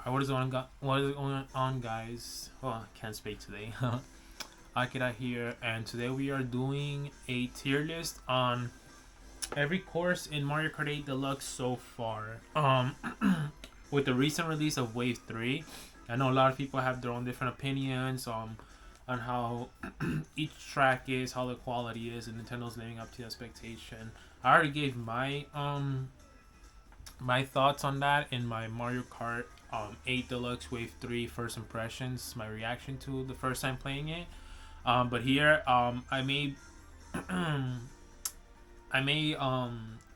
What is going on, guys? Well, I can't speak today. Akira here, and today we are doing a tier list on every course in Mario Kart 8 Deluxe so far. With the recent release of Wave 3, I know a lot of people have their own different opinions on how each track is, how the quality is, and Nintendo's living up to the expectation. I already gave my thoughts on that in my Mario Kart 8 Deluxe Wave 3 first impressions, my reaction to the first time playing it. But here, I may I may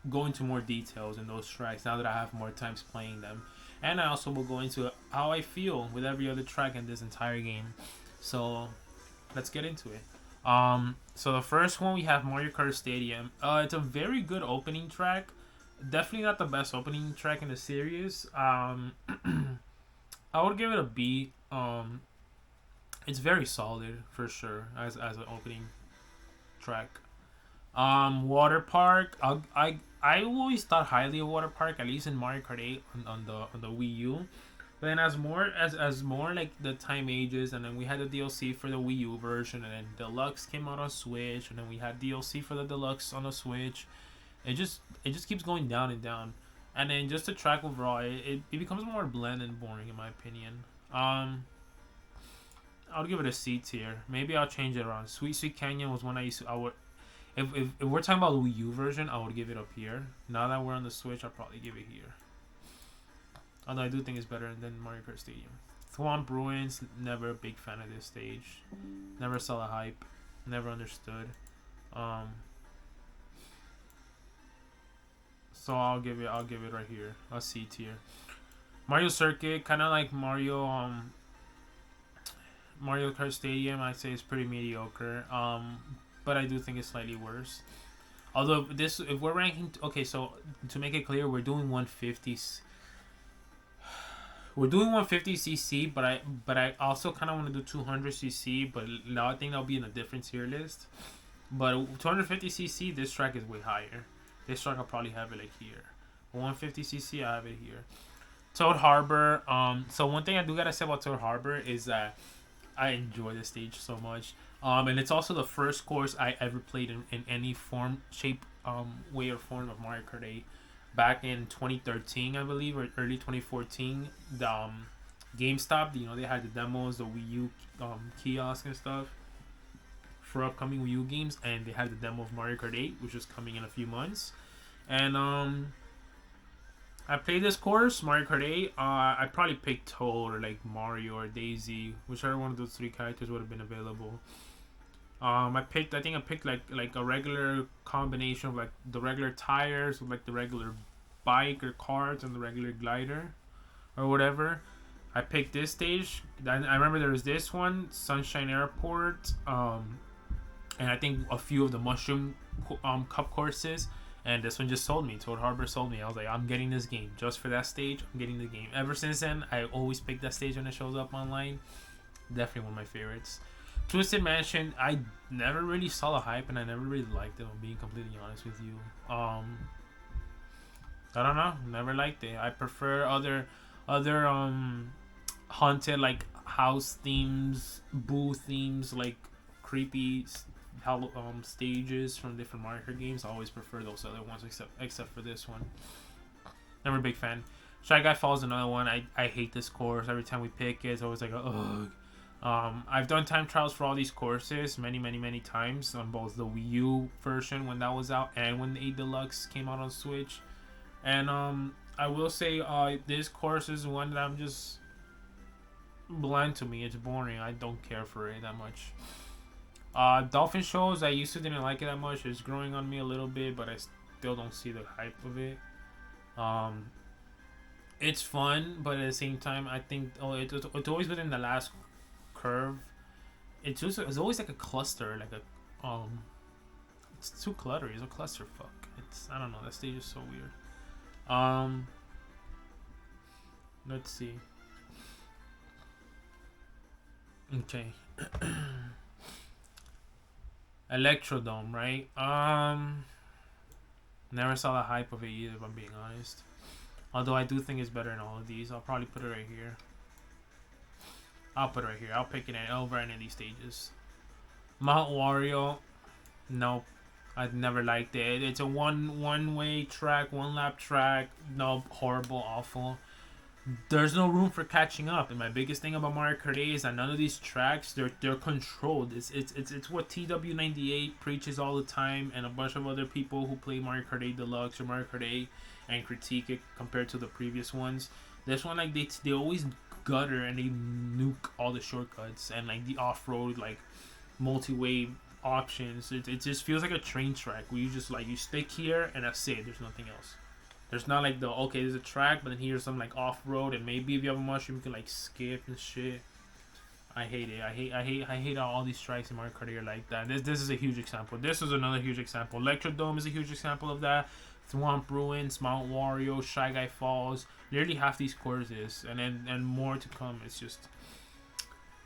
go into more details in those tracks now that I have more times playing them, and I also will go into how I feel with every other track in this entire game. So let's get into it. So the first one we have Mario Kart Stadium. It's a very good opening track. Definitely not the best opening track in the series. I would give it a B. It's very solid for sure as an opening track. Water Park. I always thought highly of Water Park, at least in Mario Kart 8 on the Wii U. But then as more like the time ages, and then we had the DLC for the Wii U version, and then Deluxe came out on Switch, and then we had DLC for the Deluxe on the Switch. It just keeps going down and down, and then just the track overall, it becomes more bland and boring in my opinion. I'll give it a C tier. Maybe I'll change it around. Sweet Sweet Canyon was one I would. If we're talking about the Wii U version, I would give it up here. Now that we're on the Switch, I'll probably give it here. Although I do think it's better than Mario Kart Stadium. Swamp Ruins, never a big fan of this stage. Never saw the hype. Never understood. So I'll give it right here. A C tier. Mario Circuit, kind of like Mario Kart Stadium, I'd say it's pretty mediocre. But I do think it's slightly worse. Although if we're ranking, okay, so to make it clear, we're doing 150s. We're doing 150cc, but I also kind of want to do 200cc, but I think that'll be in a different tier list. But 250cc, this track is way higher. This track I'll probably have it like here. 150cc, I have it here. Toad Harbor. So one thing I do gotta say about Toad Harbor is that I enjoy this stage so much. And it's also the first course I ever played in any form, shape, way or form of Mario Kart 8. Back in 2013, I believe, or early 2014, the GameStop, they had the demos, the Wii U kiosk and stuff for upcoming Wii U games, and they had the demo of Mario Kart 8, which is coming in a few months. And I played this course, Mario Kart 8. I probably picked Toad or like Mario or Daisy, whichever one of those three characters would have been available. I think I picked like a regular combination of like the regular tires with like the regular bike or cart and the regular glider or whatever. I picked this stage. I remember there was this one, Sunshine Airport, and I think a few of the Mushroom Cup courses. And this one just sold me. Toad Harbor sold me. I was like, I'm getting this game just for that stage. I'm getting the game. Ever since then, I always pick that stage when it shows up online. Definitely one of my favorites. Twisted Mansion, I never really saw the hype, and I never really liked it. I'm being completely honest with you. I don't know, never liked it. I prefer other haunted like house themes, boo themes, like creepy stages from different Mario Kart games. I always prefer those other ones, except for this one. Never a big fan. Shy Guy Falls, another one. I hate this course. Every time we pick it, it's always like ugh. I've done time trials for all these courses many times on both the Wii U version when that was out and when the 8 Deluxe came out on Switch. And I will say this course is one that I'm just bland to me. It's boring. I don't care for it that much. Dolphin Shows, I used to didn't like it that much. It's growing on me a little bit, but I still don't see the hype of it. It's fun, but at the same time, I think it's always within the last curve. It's always like a cluster, like a it's too cluttery. It's a clusterfuck. I don't know. That stage is so weird. Let's see. Okay. Electrodome, right? Never saw the hype of it either, if I'm being honest. Although I do think it's better in all of these. I'll probably put it right here. I'll put it right here. I'll pick it over any of these stages. Mount Wario, nope. I've never liked it. It's a one way track, one lap track. No, horrible, awful. There's no room for catching up. And my biggest thing about Mario Kart 8 is that none of these tracks they're controlled. It's what TW98 preaches all the time, and a bunch of other people who play Mario Kart 8 Deluxe or Mario Kart 8 and critique it compared to the previous ones. This one, like, they always gutter and they nuke all the shortcuts and like the off-road like multi-way options. It just feels like a train track where you just like you stick here and that's it. There's nothing else. There's not like the okay, there's a track, but then here's some like off-road, and maybe if you have a mushroom, you can like skip and shit. I hate it. I hate how all these tracks in Mario Kart are like that. This is a huge example. This is another huge example. Electrodome is a huge example of that. Swamp Ruins, Mount Wario, Shy Guy Falls. Nearly half these courses, and more to come. It's just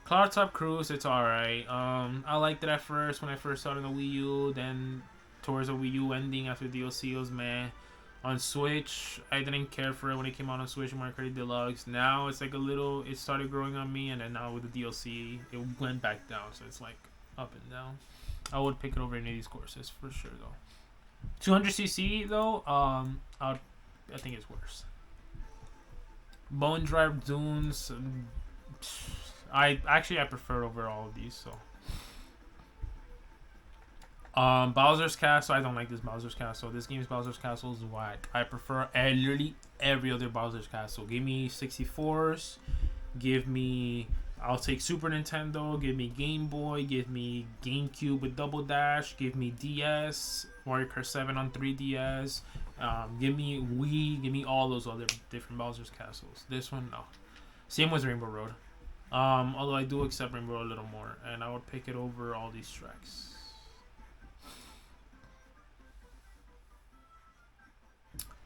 Cloud Top Cruise. It's alright. I liked it at first when I first saw it on the Wii U. Then towards the Wii U ending after DLC, it was meh. On Switch, I didn't care for it when it came out on Switch and Mario Kart Deluxe. Now it's like a little, it started growing on me, and then now with the DLC, it went back down. So it's like up and down. I would pick it over any of these courses for sure, though. 200cc though, I think it's worse. Bone Drive Dunes, I prefer over all of these. So, Bowser's Castle, I don't like this Bowser's Castle. This game's Bowser's Castle is whack. I prefer literally every other Bowser's Castle. Give me 64s, give me. I'll take Super Nintendo, give me Game Boy, give me GameCube with Double Dash, give me DS, Mario Kart 7 on 3DS, give me Wii, give me all those other different Bowser's Castles. This one, no. Same with Rainbow Road. Although I do accept Rainbow Road a little more, and I would pick it over all these tracks.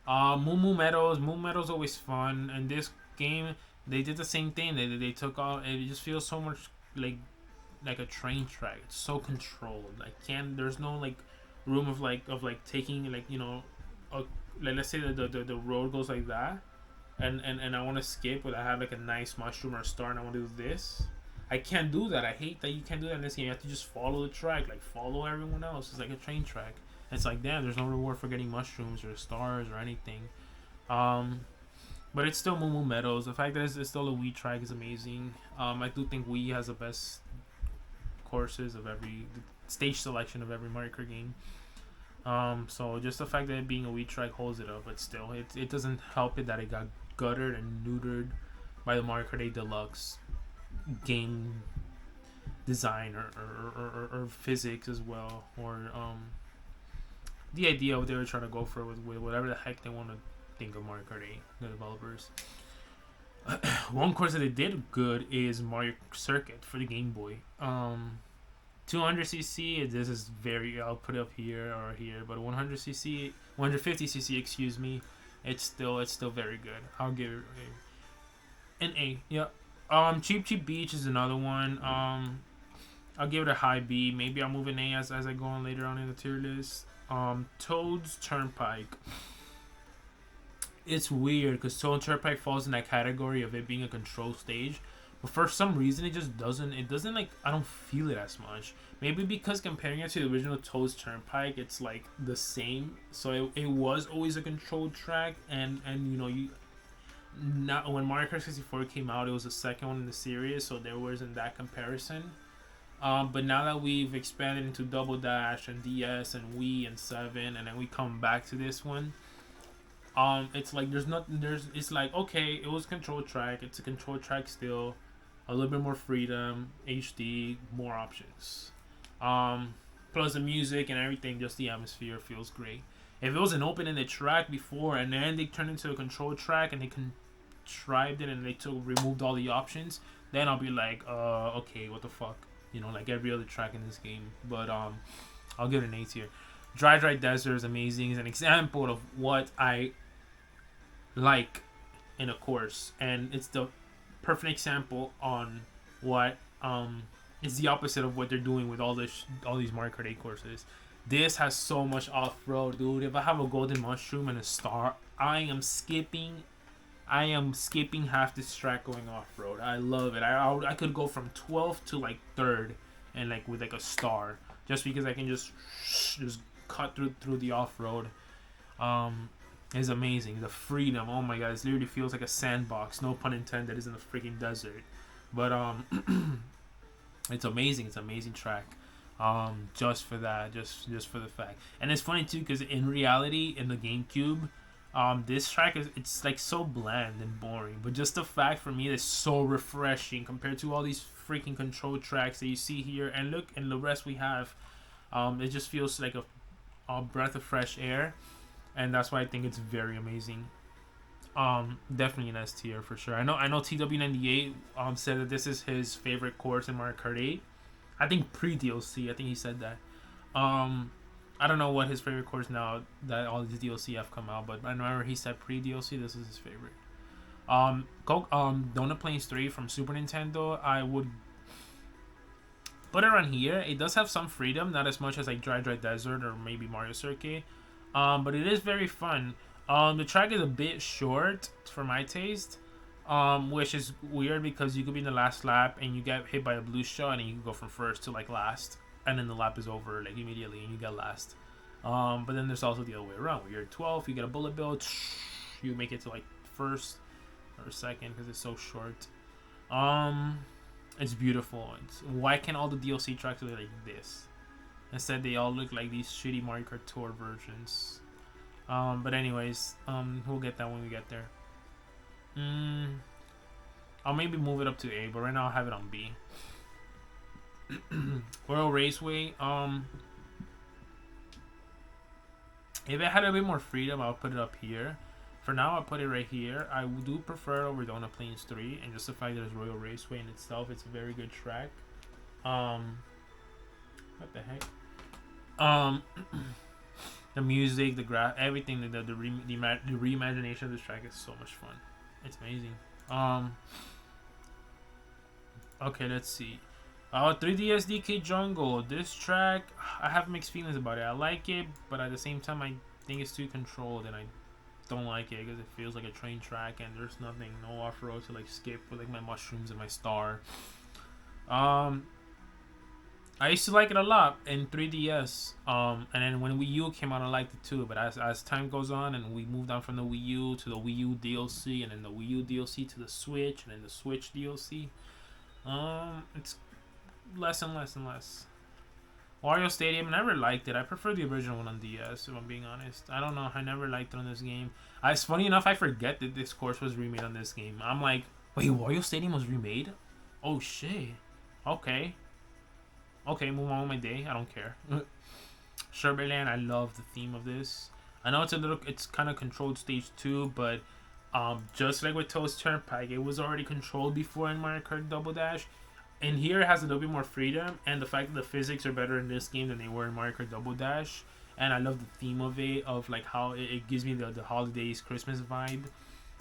Moo Moo Meadows. Moo Meadows always fun, and this game... They did the same thing. They took out. It just feels so much like a train track. It's so controlled. There's no like room of taking like like let's say the road goes like that, and I want to skip, but I have like a nice mushroom or a star, and I want to do this. I can't do that. I hate that you can't do that in this game. You have to just follow the track, like follow everyone else. It's like a train track. It's like damn. There's no reward for getting mushrooms or stars or anything. But it's still Moo Moo Meadows. The fact that it's still a Wii track is amazing. I do think Wii has the best courses of every stage selection of every Mario Kart game. So just the fact that it being a Wii track holds it up, but still, it doesn't help it that it got guttered and neutered by the Mario Kart 8 Deluxe game design or physics as well, or the idea of what they were trying to go for with whatever the heck they want to think of Mario Kart 8, the developers. One course that they did good is Mario Circuit for the Game Boy. 200cc, this is very, I'll put it up here or here, but 100cc, 150cc, excuse me, it's still very good. I'll give it an A. Yeah. Cheap Cheap Beach is another one. I'll give it a high B. Maybe I'll move an A as I go on later on in the tier list. Toad's Turnpike. It's weird because Toad's Turnpike falls in that category of it being a control stage, but for some reason it doesn't like, I don't feel it as much. Maybe because comparing it to the original Toad's Turnpike, it's like the same. So it was always a controlled track, and not when Mario Kart 64 came out, it was the second one in the series, so there wasn't that comparison. But now that we've expanded into Double Dash and DS and Wii and 7, and then we come back to this one, it's like it's like, okay, it was a control track, it's a control track still, a little bit more freedom, HD, more options, plus the music and everything, just the atmosphere feels great. If it was an open-ended track before and then they turned into a control track and they contrived it and they removed all the options, then I'll be like, okay, what the fuck, like every other track in this game. But I'll give it an A tier. Dry Desert is amazing. It's an example of what I like in a course, and it's the perfect example on what is the opposite of what they're doing with all these Mario Kart 8 courses. This has so much off-road, dude. If I have a golden mushroom and a star, I am skipping half this track going off-road. I love it. I could go from 12th to like 3rd and like with like a star just because I can just cut through the off-road. Is amazing. The freedom. Oh my god, it literally feels like a sandbox. No pun intended. It's in the freaking desert. But it's amazing. It's an amazing track. Just for that, just for the fact. And it's funny too because in reality, in the GameCube, this track it's like so bland and boring. But just the fact for me, it's so refreshing compared to all these freaking control tracks that you see here. And look, and the rest we have, it just feels like a breath of fresh air, and that's why I think it's very amazing. Definitely an S tier for sure. I know TW98 said that this is his favorite course in Mario Kart 8. I think pre DLC. I think he said that. I don't know what his favorite course now that all these DLC have come out, but I remember he said pre DLC. This is his favorite. Donut Plains 3 from Super Nintendo. I would put it on here. It does have some freedom, not as much as like Dry Desert or maybe Mario Circuit. But it is very fun. The track is a bit short for my taste. Which is weird because you could be in the last lap and you get hit by a blue shell and you can go from first to like last, and then the lap is over like immediately and you get last. But then there's also the other way around where you're 12th, you get a bullet bill, you make it to like first or second because it's so short. It's beautiful. Why can't all the DLC tracks look like this? Instead, they all look like these shitty Mario Kart Tour versions. But anyways, we'll get that when we get there. I'll maybe move it up to A, but right now I'll have it on B. Royal Raceway. If it had a bit more freedom, I'll put it up here. For now, I'll put it right here. I do prefer it over Donut Plains 3, and just the fact that it's Royal Raceway in itself, it's a very good track. What the heck? The music, the everything, the reimagination of this track is so much fun. It's amazing. Okay, let's see. 3DS DK Jungle. This track, I have mixed feelings about it. I like it, but at the same time, I think it's too controlled, and I don't like it because it feels like a train track, and there's nothing, no off-road to like skip with like my mushrooms and my star. I used to like it a lot in 3DS. And then when Wii U came out, I liked it too. But as time goes on and we moved on from the Wii U to the Wii U DLC, and then the Wii U DLC to the Switch, and then the Switch DLC, it's less and less and less. Wario Stadium, I never liked it. I prefer the original one on DS, if I'm being honest. I don't know. I never liked it on this game. It's funny enough, I forget that this course was remade on this game. I'm like, wait, Wario Stadium was remade? Oh, shit. Okay. Okay, move on with my day. I don't care. Sherbetland, I love the theme of this. I know it's kind of controlled stage 2, but just like with Toast Turnpike, it was already controlled before in Mario Kart Double Dash. And here it has a little bit more freedom, and the fact that the physics are better in this game than they were in Mario Kart Double Dash. And I love the theme of it, of like how it gives me the holidays, Christmas vibe.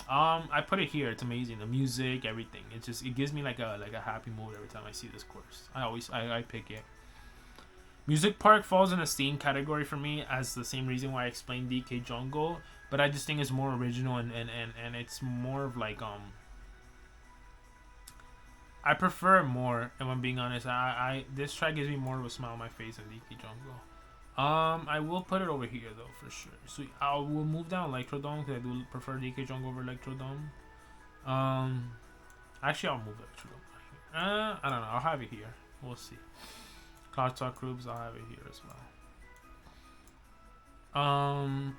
I put it here. It's amazing. The music, everything. It gives me like a happy mood every time I see this course. I pick it. Music Park falls in the same category for me as the same reason why I explained DK Jungle, but I just think it's more original and it's more of like I prefer it more, if I'm being honest. This track gives me more of a smile on my face than DK Jungle. I will put it over here though for sure. So I will move down Electrodome because I do prefer DK Jungle over Electrodome. Actually I'll move Electrodome. I don't know. I'll have it here. We'll see. Cloud Talk Groups, I'll have it here as well.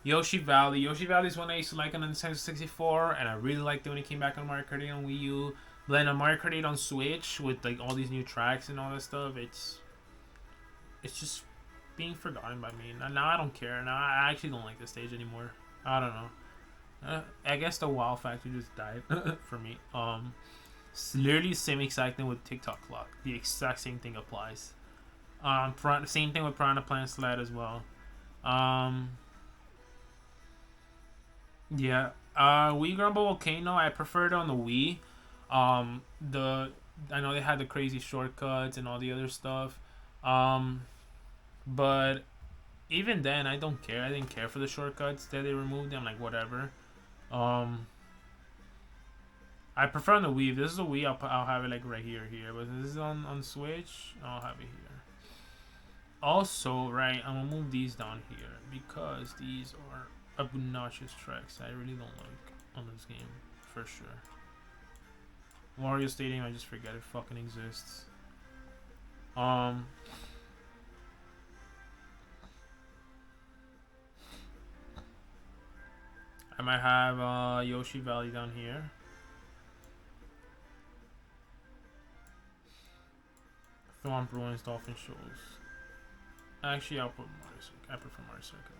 Yoshi Valley. Yoshi Valley is one I used to like on the Nintendo 64, and I really liked it when it came back on Mario Kart 8 on Wii U. But then on Mario Kart 8 on Switch with like all these new tracks and all that stuff, it's just being forgotten by me. Now I don't care. Now I actually don't like this stage anymore. I don't know. I guess the wow factor just died for me. It's literally the same exact thing with TikTok Clock. The exact same thing applies. Same thing with Piranha Plant Sled as well. Yeah. Wii Grumble Volcano, I prefer it on the Wii. The I know they had the crazy shortcuts and all the other stuff. Um, but even then, I don't care. I didn't care for the shortcuts that they removed them. Like whatever. Um, I prefer on the Wii. If this is a Wii, I'll have it like right here, here. But this is on Switch, I'll have it here. Also, right, I'm gonna move these down here because these are obnoxious tracks I really don't like on this game, for sure. Mario Stadium, I just forget it fucking exists. I might have Yoshi Valley down here. Thwomp Ruins, Dolphin Shoals. Actually, I'll put Mario Circuit. I prefer Mario Circuit.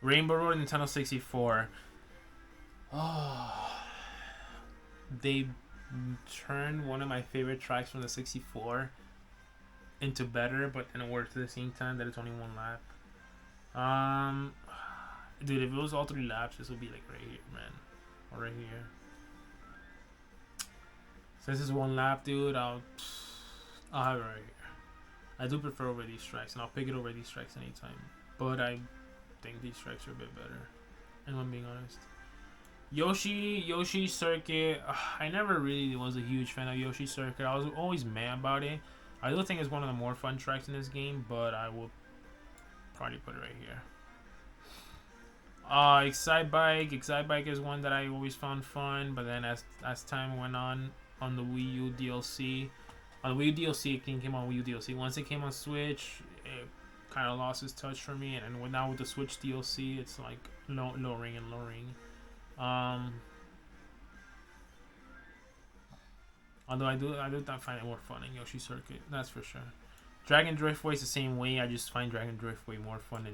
Rainbow Road, Nintendo 64. Oh, they turned one of my favorite tracks from the 64 into better, but then it worked at the same time that it's only one lap. Dude, if it was all 3 laps, this would be like right here, man, or right here. Since it's 1 lap, dude, I'll have it right here. I do prefer over these tracks, and I'll pick it over these tracks anytime. But I think these tracks are a bit better, and I'm being honest. Yoshi Circuit. I never really was a huge fan of Yoshi Circuit. I was always mad about it. I do think it's one of the more fun tracks in this game, but I will probably put it right here. Excite Bike is one that I always found fun, but then as time went on the Wii U DLC, on the Wii U DLC, it came on Wii U DLC. Once it came on Switch, it kind of lost its touch for me, and now with the Switch DLC, it's like lowering and lowering. Although I do find it more fun in Yoshi Circuit, that's for sure. Dragon Driftway is the same way. I just find Dragon Driftway more fun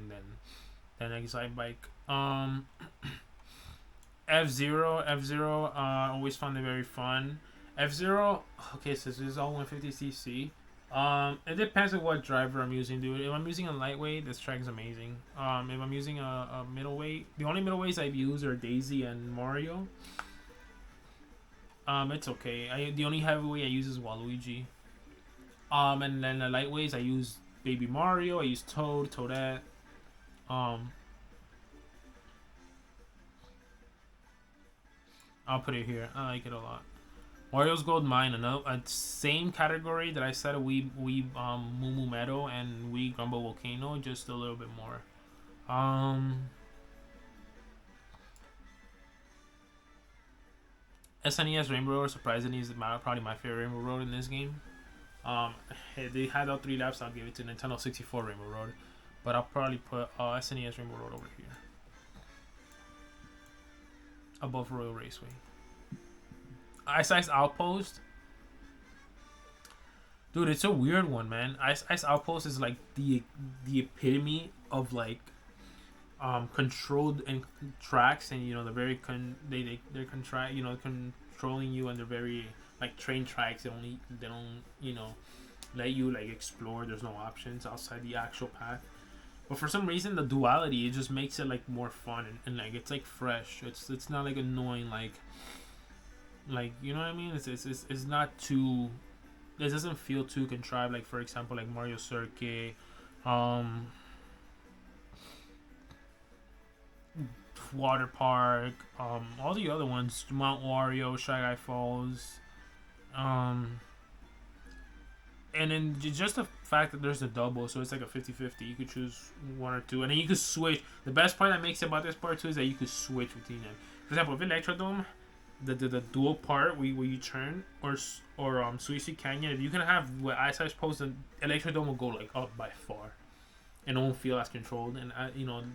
than Excite Bike. F-Zero, always found it very fun. F-Zero, okay, so this is all 150cc. It depends on what driver I'm using, dude. If I'm using a lightweight, this track is amazing. If I'm using a middleweight, the only middleweights I've used are Daisy and Mario. It's okay. The only heavyweight I use is Waluigi. And then the lightweights I use Baby Mario, I use Toadette. I'll put it here. I like it a lot. Wario's Gold Mine, another same category that I said Wii Moo Moo Meadow and Wii Grumble Volcano, just a little bit more. SNES Rainbow Road, surprisingly, is probably my favorite Rainbow Road in this game. They had all 3 laps, I'll give it to Nintendo 64 Rainbow Road, but I'll probably put SNES Rainbow Road over here, above Royal Raceway. Ice Ice Outpost, dude, it's a weird one, man. Ice Ice Outpost is like the epitome of like controlled and tracks, and they're very they're controlling you, and they're very like train tracks. They don't let you like explore. There's no options outside the actual path. But for some reason, the duality, it just makes it like more fun, and like it's like fresh. It's not like annoying, like you know what I mean. It's not too. It doesn't feel too contrived. Like for example, like Mario Circuit, Water Park, all the other ones, Mount Wario, Shy Guy Falls, and then just the fact that there's a double, so it's like a 50-50. You could choose one or two, and then you could switch. The best part that makes it about this part too is that you could switch between them. For example, if Electrodome, the dual part where you turn, or Sweet Sweet Canyon, if you can have what I suppose the Electrodome will go like up by far, and it won't feel as controlled. And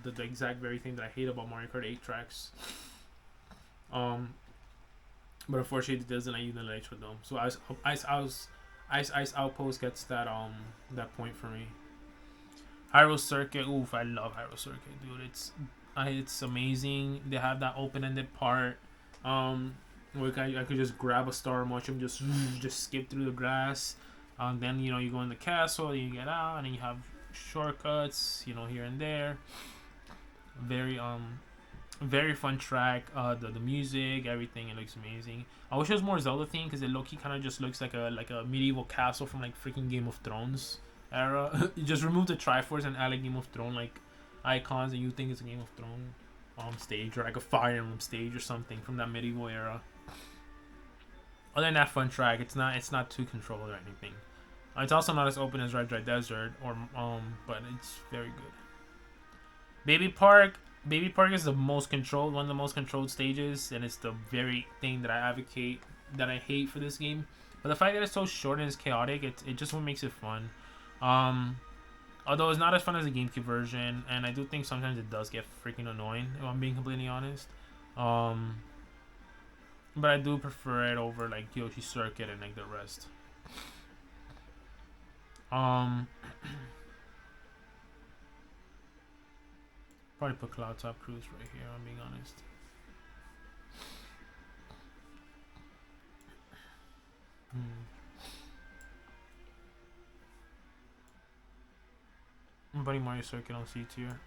the exact very thing that I hate about Mario Kart 8 tracks. But unfortunately it doesn't. I use the Electrodome, so Ice Outpost gets that point for me. Hyrule Circuit, oof, I love Hyrule Circuit, dude. It's amazing. They have that open-ended part, where I could just grab a star mushroom, just skip through the grass. Then you go in the castle, you get out, and then you have shortcuts, here and there. Very very fun track. The music, everything, it looks amazing. I wish it was more Zelda themed because it low-key kind of just looks like a medieval castle from like freaking Game of Thrones era. You just remove the Triforce and add like Game of Thrones like icons, and you think it's a Game of Thrones stage or like a Fire Emblem stage or something from that medieval era. Other than that fun track, it's not too controlled or anything. It's also not as open as Red Dry Desert or but it's very good. Baby Park. Baby Park is the most controlled, one of the most controlled stages, and it's the very thing that I advocate, that I hate for this game. But the fact that it's so short and it's chaotic, it just what makes it fun. Um, Although it's not as fun as the GameCube version, and I do think sometimes it does get freaking annoying, if I'm being completely honest. Um, but I do prefer it over like Yoshi Circuit and like the rest. Probably put Cloud Top Cruise right here, I'm being honest. I'm putting Mario Circuit on C tier.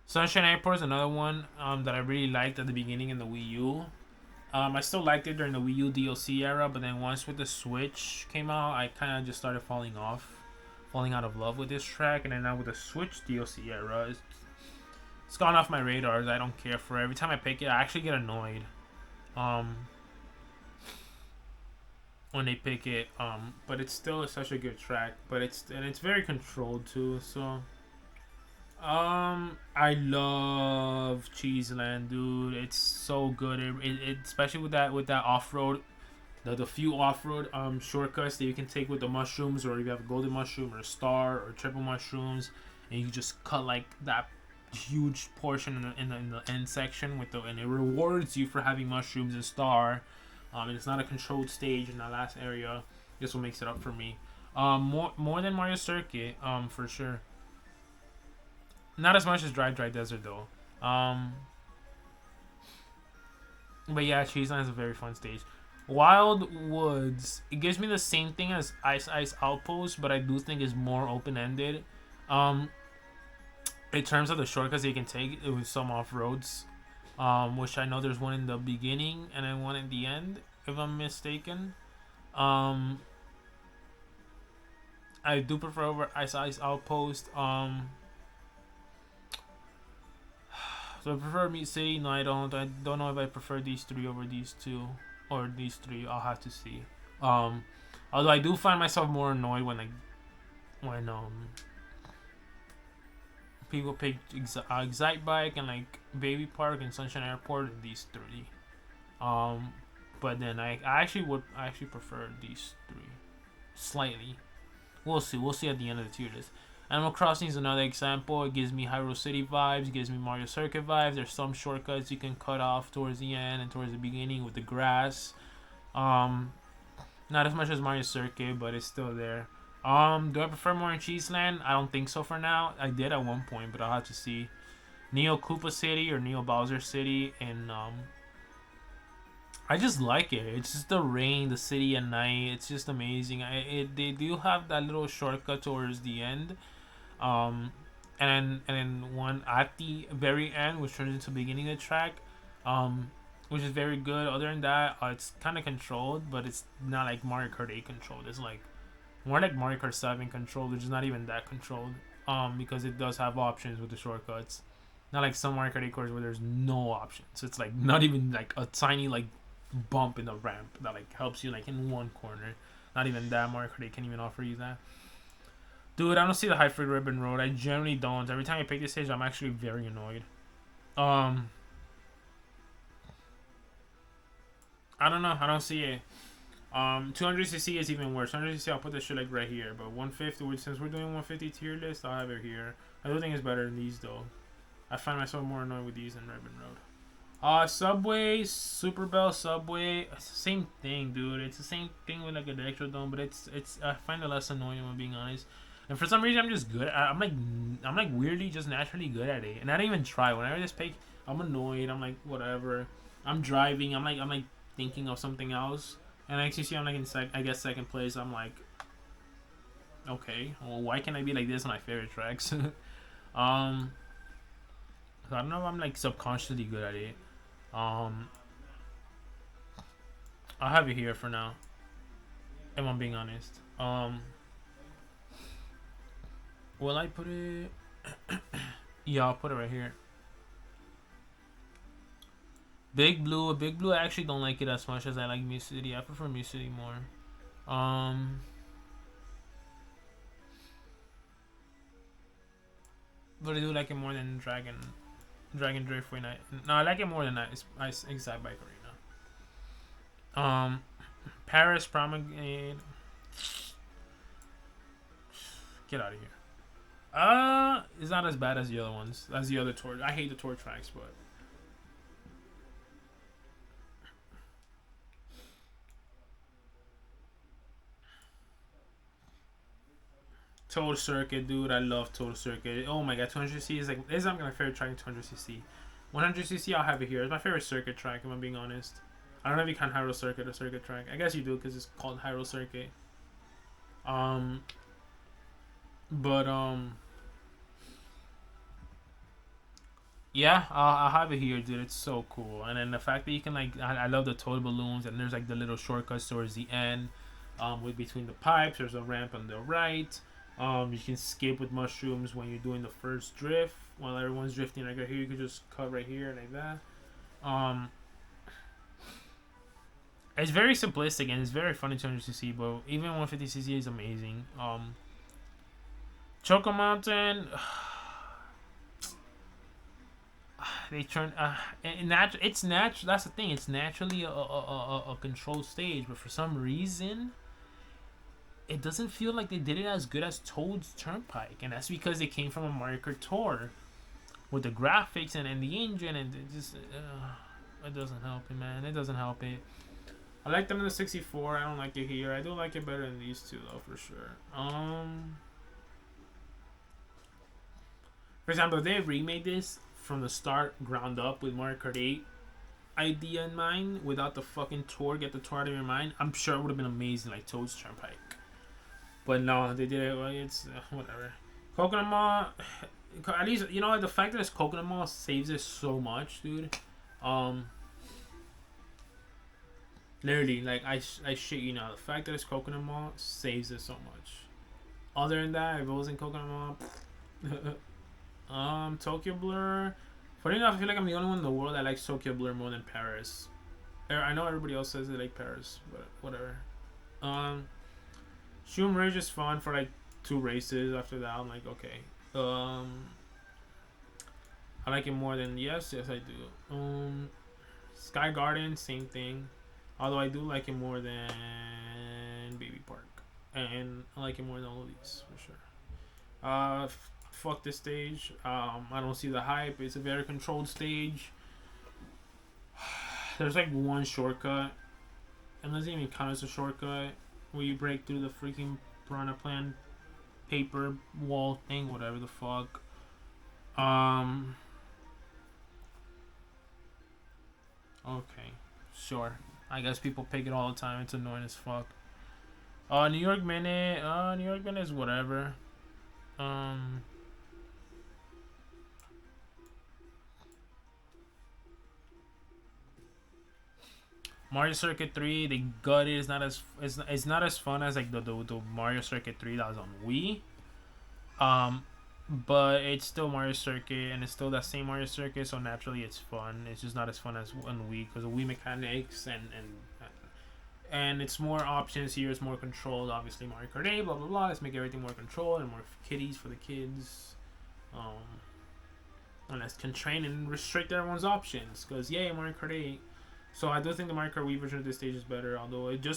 Sunshine Airport is another one that I really liked at the beginning in the Wii U. I still liked it during the Wii U DLC era, but then once with the Switch came out, I kind of just started falling out of love with this track. And then now with the Switch DLC era, it's gone off my radars. I don't care for it. Every time I pick it, I actually get annoyed when they pick it. But it's still such a good track. But it's very controlled too. So I love Cheeseland, dude. It's so good. It especially with that off road, the few off road shortcuts that you can take with the mushrooms, or if you have a golden mushroom or a star or triple mushrooms, and you just cut like that huge portion in the end section with and it rewards you for having mushrooms and star. And it's not a controlled stage in that last area. This will makes it up for me. More than Mario Circuit, for sure. Not as much as Dry Desert though. But yeah, Cheeseland is a very fun stage. Wild Woods, it gives me the same thing as Ice Outpost, but I do think it's more open ended. In terms of the shortcuts you can take with some off roads, which I know there's one in the beginning and then one at the end, if I'm mistaken. I do prefer over Ice Outpost. So I prefer Meat City. No, I don't. I don't know if I prefer these three over these two or these three. I'll have to see. Although I do find myself more annoyed when people pick Excite Bike and like Baby Park and Sunshine Airport and these three. But then I actually prefer these three slightly. We'll see. We'll see at the end of the tier list. Animal Crossing is another example. It gives me Hyrule City vibes. It gives me Mario Circuit vibes. There's some shortcuts you can cut off towards the end and towards the beginning with the grass. Not as much as Mario Circuit, but it's still there. Do I prefer more in Cheeseland? I don't think so for now. I did at one point, but I'll have to see. Neo Koopa City or Neo Bowser City, and I just like it. It's just the rain, the city at night. It's just amazing. They do have that little shortcut towards the end. And then one at the very end, which turns into the beginning of the track, which is very good. Other than that, it's kind of controlled, but it's not like Mario Kart 8 controlled. It's like more like Mario Kart 7 controlled, which is not even that controlled, because it does have options with the shortcuts. Not like some Mario Kart 8 courses where there's no options. So it's like not even like a tiny like bump in the ramp that like helps you like in one corner. Not even that. Mario Kart 8 can't even offer you that. Dude, I don't see the High-Freak Ribbon Road. I generally don't. Every time I pick this stage, I'm actually very annoyed. I don't know. I don't see it. 200cc is even worse. 200cc, I'll put this shit like right here. But 150, since we're doing 150 tier list, I'll have it here. I do think it's better than these though. I find myself more annoyed with these than Ribbon Road. Subway, Super Bell Subway, it's the same thing, dude. It's the same thing with like an Electrodome, but it's I find it less annoying, if I'm being honest. And for some reason, I'm just good. I'm like weirdly just naturally good at it, and I don't even try. Whenever I just pick, I'm annoyed. I'm like whatever. I'm driving. I'm like thinking of something else, and I actually see I'm like in second place. I'm like Okay. Well, why can't I be like this on my favorite tracks? I don't know if I'm like subconsciously good at it. Um, I'll have it here for now. If I'm being honest. Will I put it? Yeah, I'll put it right here. Big Blue. Big Blue. I actually don't like it as much as I like Mu City. I prefer Mu City more. But I do like it more than Dragon Drift Way Night. No, I like it more than that. It's Exact Bike Arena. Paris Promulgate. Get out of here. It's not as bad as the other ones. As the other tour. I hate the tour tracks, but Total Circuit, dude. I love Total Circuit. Oh my god, 200cc is like, this is not my favorite track in 200cc. 100cc, I'll have it here. It's my favorite circuit track, if I'm being honest. I don't know if you count Hyrule Circuit or circuit track. I guess you do because it's called Hyrule Circuit. But yeah, I'll have it here, dude. It's so cool, and then the fact that you can like, I love the total balloons, and there's like the little shortcuts towards the end. With between the pipes, there's a ramp on the right. You can skip with mushrooms when you're doing the first drift. While everyone's drifting like right here, you can just cut right here like that. It's very simplistic and it's very funny 200cc, but even 150cc is amazing. Choco Mountain, they turn it's natural. That's the thing. It's naturally a controlled stage, but for some reason, it doesn't feel like they did it as good as Toad's Turnpike, and that's because they came from a Mariokart tour with the graphics and the engine, and it just it doesn't help it, man. It doesn't help it. I like them in the 64. I don't like it here. I do like it better than these two, though, for sure. For example, if they remade this from the start, ground up, with Mario Kart 8 idea in mind, without the fucking tour, get the tour out of your mind, I'm sure it would have been amazing, like Toad's Turnpike. But no, they did it. Well, it's whatever. Coconut Mall, at least you know the fact that it's Coconut Mall saves it so much, dude. Literally, like I shit you now, the fact that it's Coconut Mall saves it so much. Other than that, if it wasn't Coconut Mall, Tokyo Blur. Funny enough, I feel like I'm the only one in the world that likes Tokyo Blur more than Paris. I know everybody else says they like Paris, but whatever. Shroom Ridge is fun for like 2 races. After that, I'm like, okay. I like it more than yes, I do. Sky Garden, same thing. Although I do like it more than Baby Park, and I like it more than all of these for sure. Fuck this stage. I don't see the hype. It's a very controlled stage. There's like one shortcut, and it doesn't even count as a shortcut, where you break through the freaking Piranha Plant paper wall thing, whatever the fuck. Okay, sure. I guess people pick it all the time. It's annoying as fuck. New York Minute. New York Minute is whatever. Mario Circuit 3, they got it. It's not as fun as like the Mario Circuit 3 that was on Wii. But it's still Mario Circuit, and it's still that same Mario Circuit, so naturally it's fun. It's just not as fun as on Wii because of Wii mechanics and it's more options here. It's more controlled. Obviously, Mario Kart 8, blah blah blah. Let's make everything more controlled and more kiddies for the kids. And let's constrain and restrict everyone's options because yay, Mario Kart 8. So I do think the Mario Kart Wii version of this stage is better, although it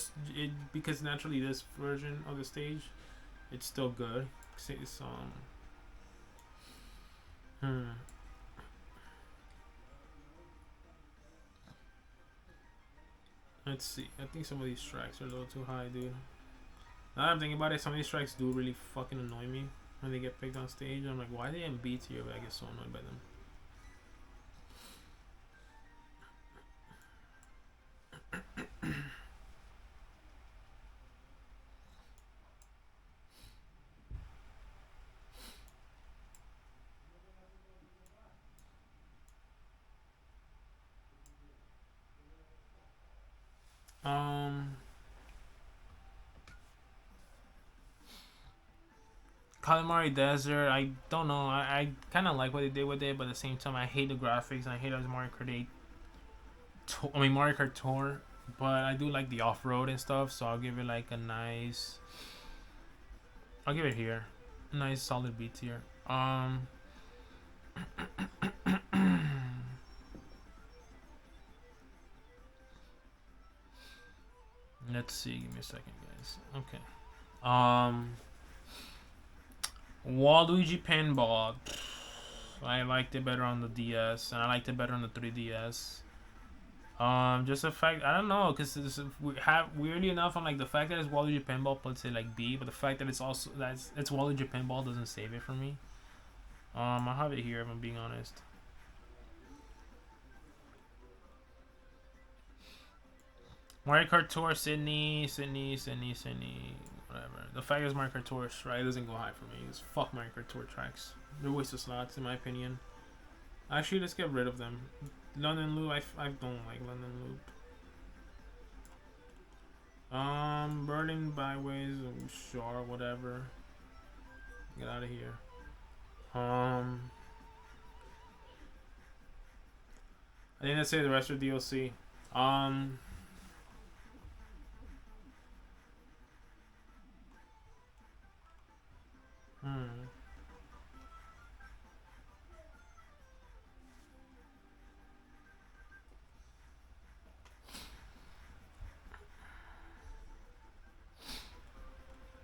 because naturally this version of the stage, it's still good. It's Let's see. I think some of these tracks are a little too high, dude. Now that I'm thinking about it, some of these tracks do really fucking annoy me when they get picked on stage. I'm like, why are they in B tier? But I get so annoyed by them. Um, Calamari Desert. I don't know. I kind of like what they did with it, but at the same time, I hate the graphics and I hate it as Mario Kart 8. Mario Kart Tour. But I do like the off road and stuff, so I'll give it like a nice. I'll give it here, a nice solid B tier. Let's see. Give me a second, guys. Okay. Waluigi Pinball. I liked it better on the DS, and I liked it better on the 3DS. Just the fact I don't know, cause we have weirdly enough, I'm like the fact that it's Waluigi Pinball puts it like B, but the fact that it's also it's Waluigi Pinball doesn't save it for me. I'll have it here if I'm being honest. Mario Kart Tour Sydney, whatever. The fact is Mario Kart Tour right doesn't go high for me. It's fuck Mario Kart Tour tracks. They're a waste of slots in my opinion. Actually, let's get rid of them. London Loop, I don't like London Loop. Berlin Byways, sure, whatever. Get out of here. I didn't say the rest of DLC.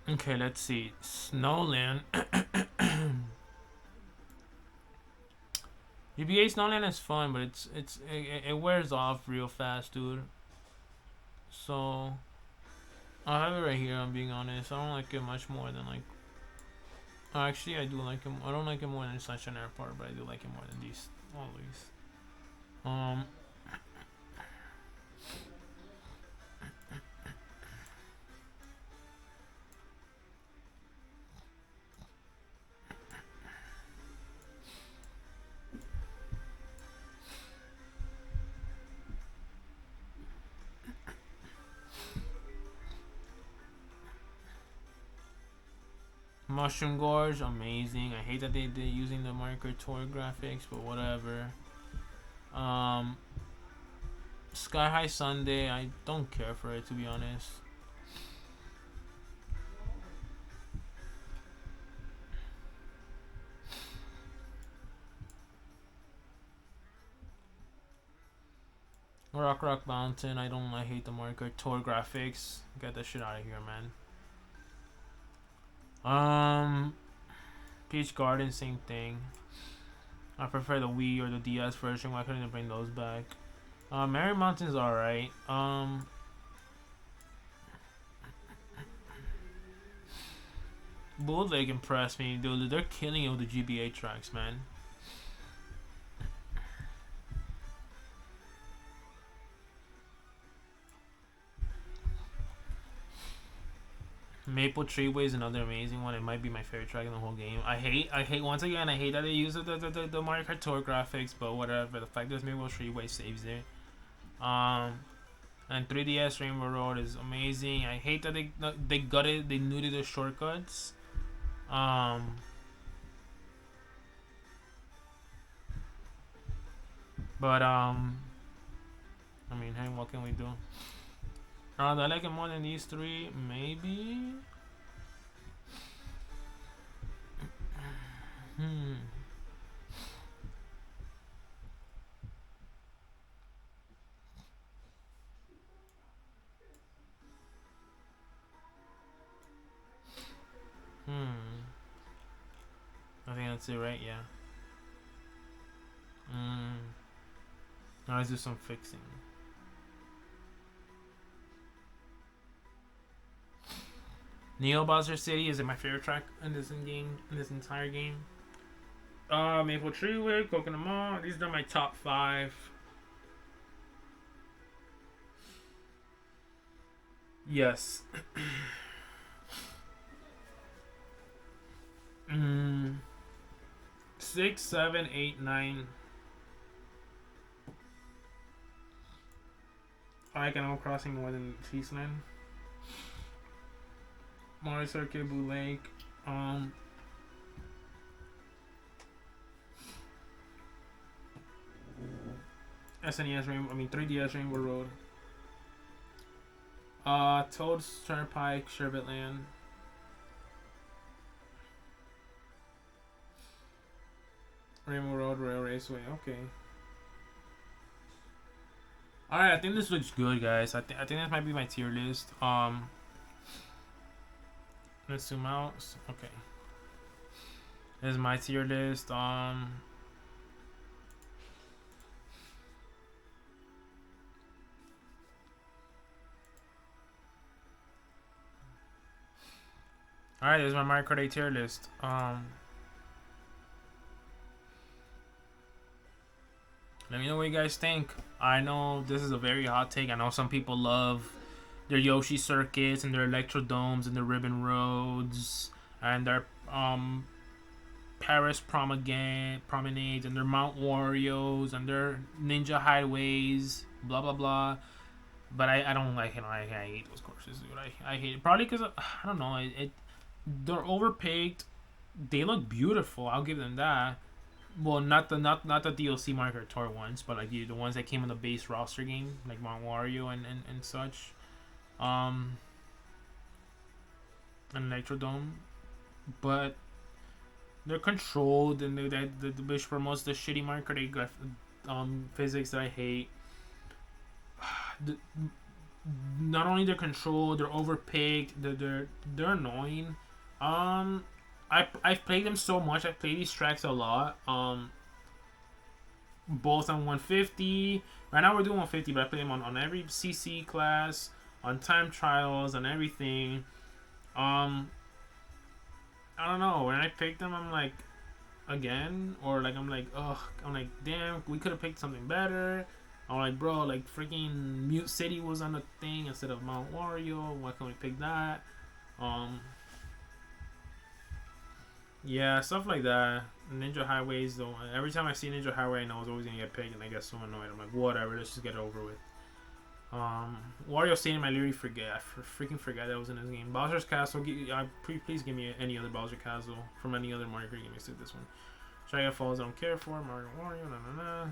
Okay, let's see. Snowland. GBA Snowland is fun, but it wears off real fast, dude. So I'll have it right here. I'm being honest. I don't like it much more than like. Actually, I do like it. I don't like it more than Sunshine Airport, but I do like it more than these always. Mushroom Gorge, amazing. I hate that they're using the Mariokart Tour graphics, but whatever. Sky High Sunday, I don't care for it to be honest. Rock Mountain, I hate the Mariokart Tour graphics. Get that shit out of here, man. Peach Garden, same thing. I prefer the Wii or the DS version. Why couldn't they bring those back? Merry Mountain's alright. Bootleg impressed me, dude. They're killing it with the GBA tracks, man. Maple Treeway is another amazing one. It might be my favorite track in the whole game. I hate once again. I hate that they use the Mario Kart Tour graphics, but whatever. The fact that Maple Treeway saves it. And 3DS Rainbow Road is amazing. I hate that they gutted, they nuded the shortcuts. But I mean, hey, what can we do? Do I like it more than these three? Maybe. I think that's it, right? Yeah. Now let's do some fixing. Neo Bowser City is my favorite track in this entire game. Maple Treeway, Coconut Mall. These are my top 5. Yes. 6, 7, 8, 9. like Animal Crossing more than Cheeseland. Mario Circuit, Blue Lake. SNES Rainbow. 3DS Rainbow Road. Toad's Turnpike, Sherbet Land. Rainbow Road Rail Raceway. Okay. Alright, I think this looks good, guys. I think this might be my tier list. Let's zoom out. Okay. This is my tier list. Alright, this is my Mario Kart 8 tier list. Let me know what you guys think. I know this is a very hot take. I know some people love their Yoshi circuits and their Electrodomes and their Ribbon Roads and their Paris Promenades and their Mount Wario's and their Ninja Highways, blah blah blah. But I don't like it. I hate those courses, dude. I hate it. Probably because I don't know. They're overpicked. They look beautiful. I'll give them that. Well, not the DLC Mario Kart Tour ones, but like the ones that came in the base roster game, like Mount Wario and such, and Electrodome, but they're controlled and the bitch promotes the shitty Mario Kart 8 physics that I hate. Not only they're controlled, they're overpicked, they're annoying. I've played them so much. I've played these tracks a lot. Both on 150. Right now we're doing 150, but I play them on every CC class, on time trials, on everything. I don't know. When I picked them, I'm like, again, or like I'm like, ugh. I'm like, damn, we could have picked something better. I'm like, bro, like freaking Mute City was on the thing instead of Mount Wario. Why can't we pick that? Yeah, stuff like that. Ninja Highways, though. Every time I see Ninja Highway, I know it's always gonna get picked, and I get so annoyed. I'm like, whatever, let's just get it over with. Wario Stadium, I literally forget. I freaking forgot that was in this game. Bowser's Castle, please give me any other Bowser Castle from any other Mario Kart game except this one. Dragon Falls, I don't care for. Mario Wario, nah.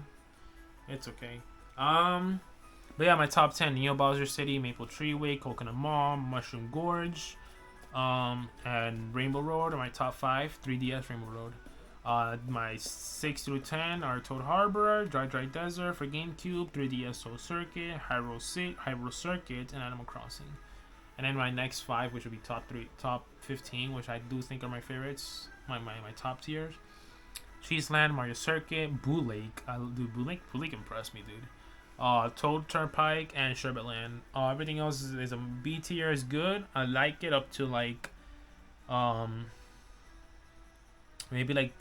It's okay. But yeah, my top 10: Neo Bowser City, Maple Treeway, Coconut Mall, Mushroom Gorge, and Rainbow Road are my top 5. 3DS Rainbow Road. My 6 through 10 are Toad Harbor, Dry Desert for GameCube, 3DS Soul Circuit, Hyrule Circuit, and Animal Crossing. And then my next 5, which would be top 15, which I do think are my favorites, my top tiers: Cheeseland, Mario Circuit, Blue Lake. Blue Lake impressed me, dude. Toad Turnpike and Sherbet Land. Everything else is a B tier. Is good. I like it up to like, maybe like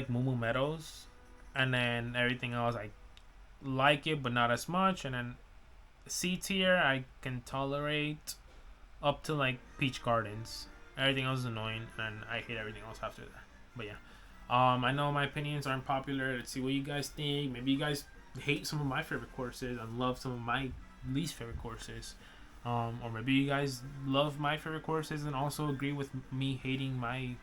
Moo Moo Meadows, and then everything else I like it, but not as much. And then C tier I can tolerate up to like Peach Gardens. Everything else is annoying, and I hate everything else after that. But yeah, I know my opinions aren't popular. Let's see what you guys think. Maybe you guys hate some of my favorite courses and love some of my least favorite courses, or maybe you guys love my favorite courses and also agree with me hating my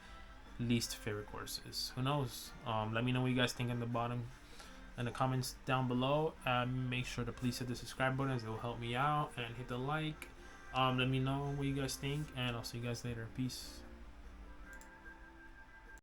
least favorite courses. Who knows? Let me know what you guys think in the comments down below. Make sure to please hit the subscribe button, as it will help me out, and hit the like. Let me know what you guys think, and I'll see you guys later. Peace.